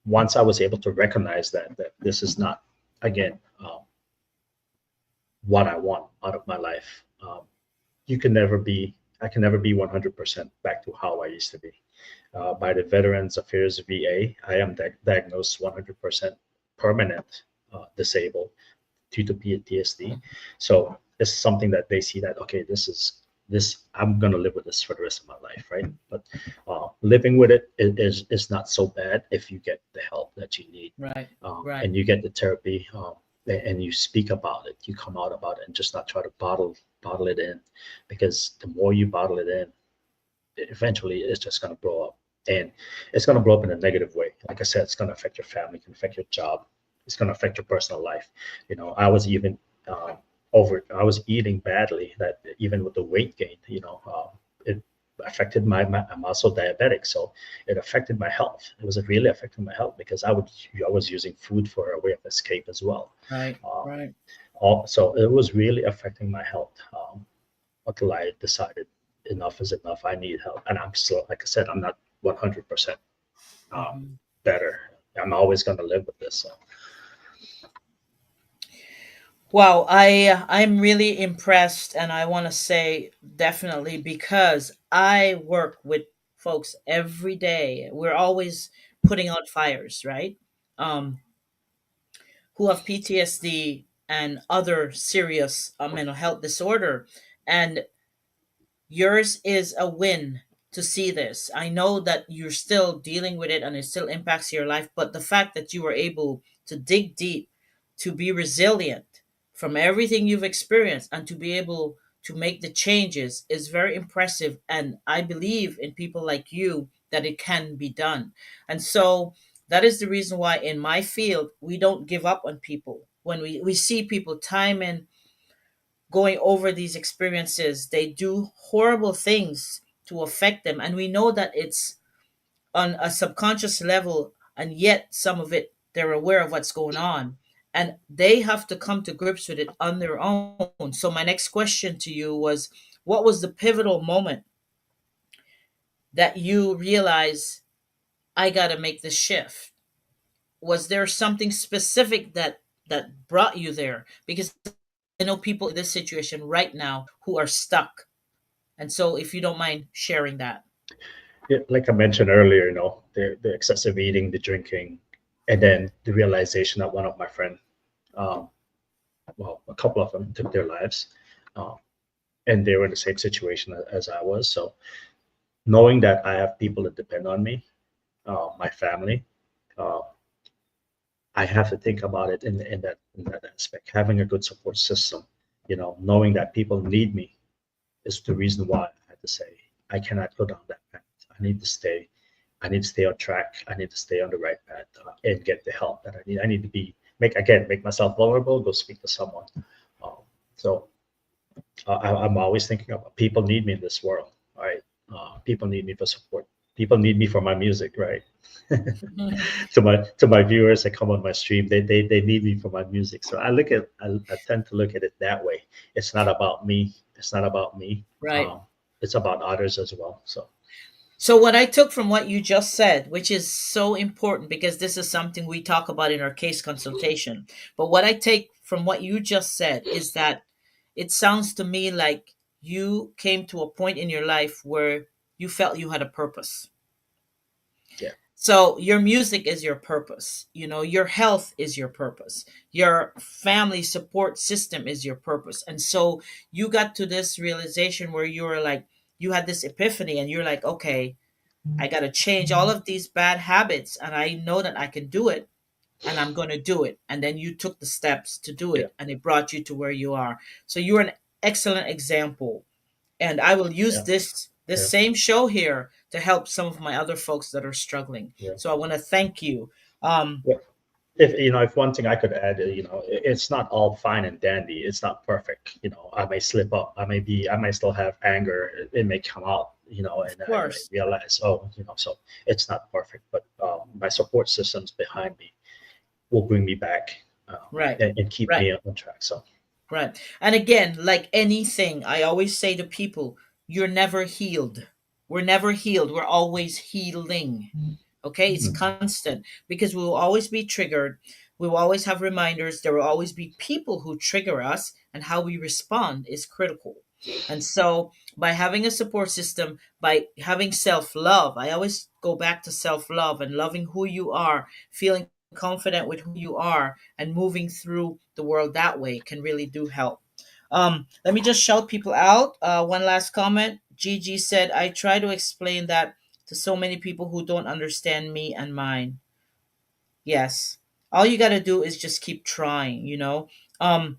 once I was able to recognize that this is not again what I want out of my life. You can never be I can never be 100% back to how I used to be. By the Veterans Affairs VA, I am diagnosed 100% permanent disabled due to PTSD. So it's something that they see that okay, this is this I'm gonna live with this for the rest of my life, right? But living with it is not so bad if you get the help that you need, Right. Right. and you get the therapy, and you speak about it, you come out about it, and just not try to bottle it in, because the more you bottle it in, eventually it's just gonna blow up, and it's gonna blow up in a negative way. Like I said, it's gonna affect your family, it can affect your job, it's gonna affect your personal life. I was even I was eating badly, that even with the weight gain, it affected I'm also diabetic, so it affected my health. It was really affecting my health because I was using food for a way of escape as well. Right. Um, Right. so it was really affecting my health, until I decided enough is enough. I need help, and I'm still, like I said, I'm not 100% um, Mhm. better. I'm always going to live with this. So Wow, I'm really impressed, and I want to say definitely because I work with folks every day. We're always putting out fires, right? Um, who have PTSD and other serious mental health disorder, and yours is a win to see this. I know that you're still dealing with it and it still impacts your life, but the fact that you were able to dig deep, to be resilient from everything you've experienced, and to be able to make the changes is very impressive. And I believe in people like you that it can be done. And so that is the reason why in my field, we don't give up on people. When we see people time and going over these experiences, they do horrible things to affect them. And we know that it's on a subconscious level, and yet some of it, they're aware of what's going on. And they have to come to grips with it on their own. So, my next question to you was, what was the pivotal moment that you realize I got to make this shift? Was there something specific that brought you there? Because I know people in this situation right now who are stuck. And so, if you don't mind sharing that. yeah, like I mentioned earlier, the excessive eating, the drinking, and then the realization that one of my friend, um, well, a couple of them took their lives, uh, and they were in the same situation as I was. So knowing that I have people that depend on me, my family, uh, I have to think about it in that aspect. Having a good support system, knowing that people need me is the reason why I had to say I cannot go down that path. I need to stay. I need to stay on track. I need to stay on the right path, and get the help that I need. I need to make myself vulnerable. Go speak to someone. Um, so I'm always thinking about people need me in this world. Right? People need me for support. People need me for my music. Right? To my viewers that come on my stream, they need me for my music. So I tend to look at it that way. It's not about me. It's not about me. Right. Um, it's about others as well. So So, what I took from what you just said, which is so important because this is something we talk about in our case consultation, but what I take from what you just said is that it sounds to me like you came to a point in your life where you felt you had a purpose. yeah, So your music is your purpose. Your health is your purpose. Your family support system is your purpose. And so you got to this realization where you were like, you had this epiphany and you're like, okay, I got to change all of these bad habits and I know that I can do it and I'm going to do it. And then you took the steps to do yeah, it and it brought you to where you are. So you're an excellent example, and I will use yeah, this yeah, same show here to help some of my other folks that are struggling. yeah. So I want to thank you. Um, Yeah. If one thing I could add, it's not all fine and dandy. It's not perfect. I may slip up. I may still have anger. It may come out. of And I may course, realize, oh, so it's not perfect. But my support systems behind me will bring me back, right, and keep right, me on track. So right. And again, like anything, I always say to people, you're never healed. We're never healed. We're always healing. Okay, it's mhm, constant because we will always be triggered. We will always have reminders. There will always be people who trigger us, and how we respond is critical. And so, by having a support system, by having self love, I always go back to self love and loving who you are, feeling confident with who you are, and moving through the world that way can really do help. Let me just shout people out. One last comment. Gigi said, I try to explain that to so many people who don't understand me and mine. Yes. All you got to do is just keep trying, you know? Um,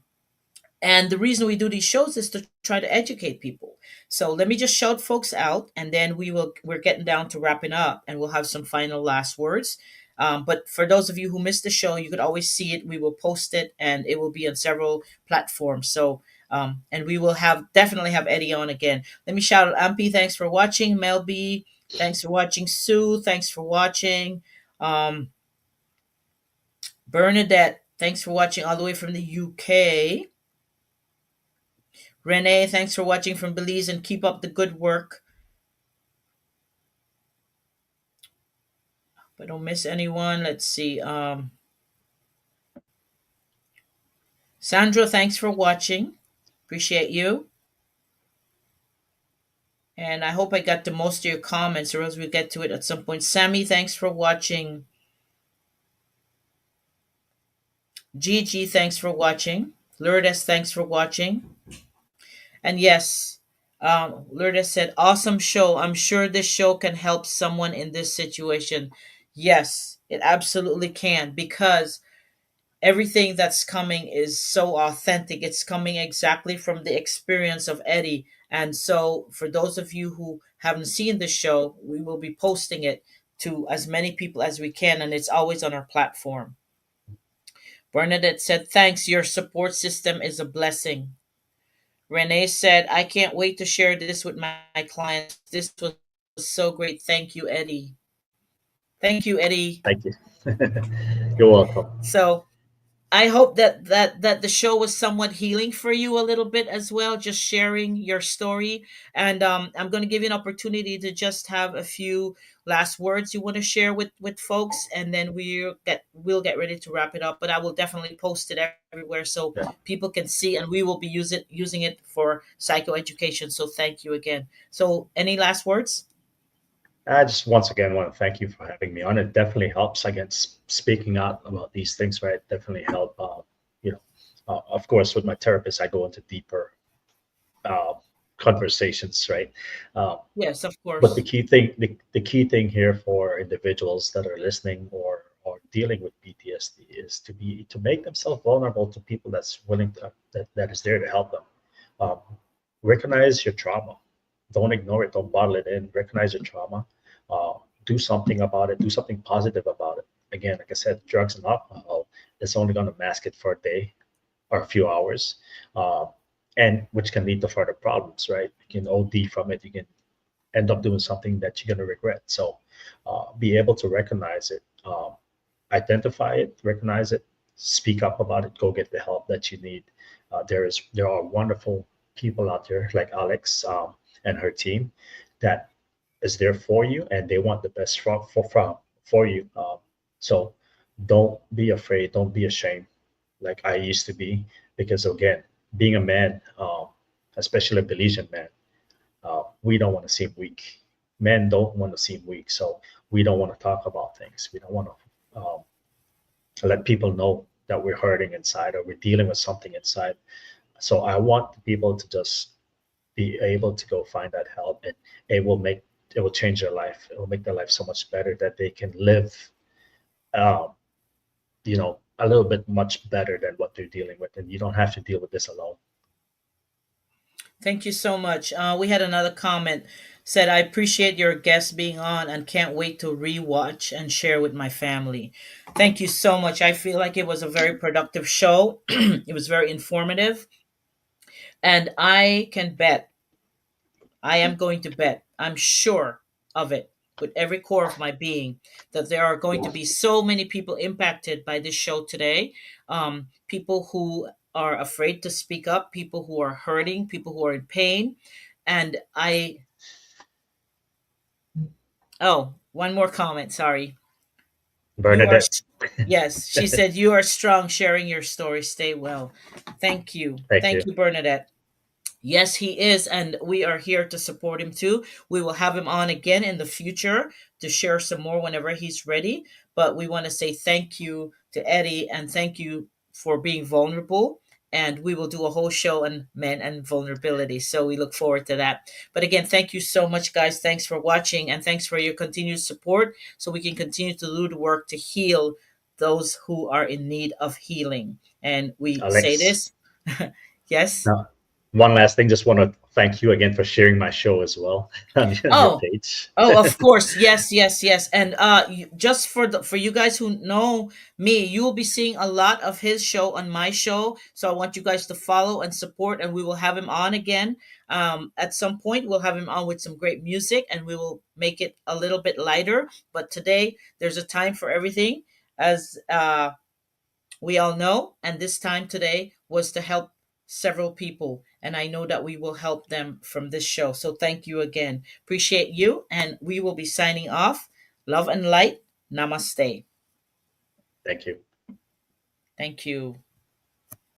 and the reason we do these shows is to try to educate people. So let me just shout folks out, and then we're getting down to wrapping up, and we'll have some final last words. But for those of you who missed the show, you could always see it. We will post it, and it will be on several platforms. So and we will have definitely have Eddie on again. Let me shout out Ampi. Thanks for watching. Mel B. Thanks for watching. Sue. Thanks for watching. Um, Bernadette. Thanks for watching all the way from the UK. Renee, thanks for watching from Belize and keep up the good work. If I don't miss anyone, let's see. Sandra, thanks for watching. Appreciate you. And I hope I got to most of your comments, or else we'll get to it at some point. Sammy, thanks for watching. Gigi, thanks for watching. Lourdes, thanks for watching. And yes, Lourdes said, awesome show. I'm sure this show can help someone in this situation. Yes, it absolutely can, because everything that's coming is so authentic. It's coming exactly from the experience of Eddie. And so, for those of you who haven't seen the show, we will be posting it to as many people as we can, and it's always on our platform. Bernadette said, thanks. Your support system is a blessing. Renee said, I can't wait to share this with my clients. This was so great. Thank you, Eddie. Thank you, Eddie. Thank you. You're welcome. So, I hope that the show was somewhat healing for you a little bit as well, just sharing your story. And I'm going to give you an opportunity to just have a few last words you want to share with folks, and then we'll get ready to wrap it up. But I will definitely post it everywhere so Yeah. people can see, and we will be using it for psychoeducation. So thank you again. So any last words? I just once again want to thank you for having me on. It definitely helps. Again, speaking out about these things, right? Definitely help. You know, of course, with my therapist, I go into deeper uh, conversations, right? Uh, Yes, of but course. the key thing here for individuals that are listening or dealing with PTSD is to make themselves vulnerable to people that's willing to, that is there to help them. Um, Recognize your trauma. Don't ignore it. Don't bottle it in. Recognize your trauma. Uh, do something about it. Do something positive about it. Again, like I said, drugs and alcohol is only going to mask it for a day or a few hours, uh, and which can lead to further problems. Right? You can OD from it. You can end up doing something that you're going to regret. So, be able to recognize it, identify it, recognize it, speak up about it, go get the help that you need. There are wonderful people out there like Alex and her team that is there for you, and they want the best for you. So don't be afraid, don't be ashamed like I used to be, because again, being a man, especially a Belizean man, we don't want to seem weak. Men don't want to seem weak, so we don't want to talk about things. We don't want to let people know that we're hurting inside or we're dealing with something inside. So I want people to just be able to go find that help, and it will make it will change their life. It will make their life so much better that they can live, um, a little bit much better than what they're dealing with, and you don't have to deal with this alone. Thank you so much. We had another comment said, I appreciate your guest being on and can't wait to rewatch and share with my family. Thank you so much. I feel like it was a very productive show. It was very informative. And I am going to bet, I'm sure of it with every core of my being, that there are going to be so many people impacted by this show today. People who are afraid to speak up, people who are hurting, people who are in pain. And oh, one more comment. Sorry. You are, Bernadette, yes, she said, you are strong sharing your story. Stay well. Thank you. thank Thank you. you, Bernadette. Yes, he is, and we are here to support him too. We will have him on again in the future to share some more whenever he's ready. But we want to say thank you to Eddie and thank you for being vulnerable and we will do a whole show on men and vulnerability. So we look forward to that. But again, thank you so much, guys. Thanks for watching, and thanks for your continued support so we can continue to do the work to heal those who are in need of healing. And we say Alex. this. Yes. Now, one last thing, just want to thank you again for sharing my show as well on your Oh, page. oh, of course. Yes, yes, yes. And just for for you guys who know me, you will be seeing a lot of his show on my show. So I want you guys to follow and support, and we will have him on again. At some point, we'll have him on with some great music, and we will make it a little bit lighter. But today, there's a time for everything, as we all know, and this time today was to help several people. And I know that we will help them from this show. So thank you again. Appreciate you. And we will be signing off. Love and light. Namaste. Thank you. Thank you.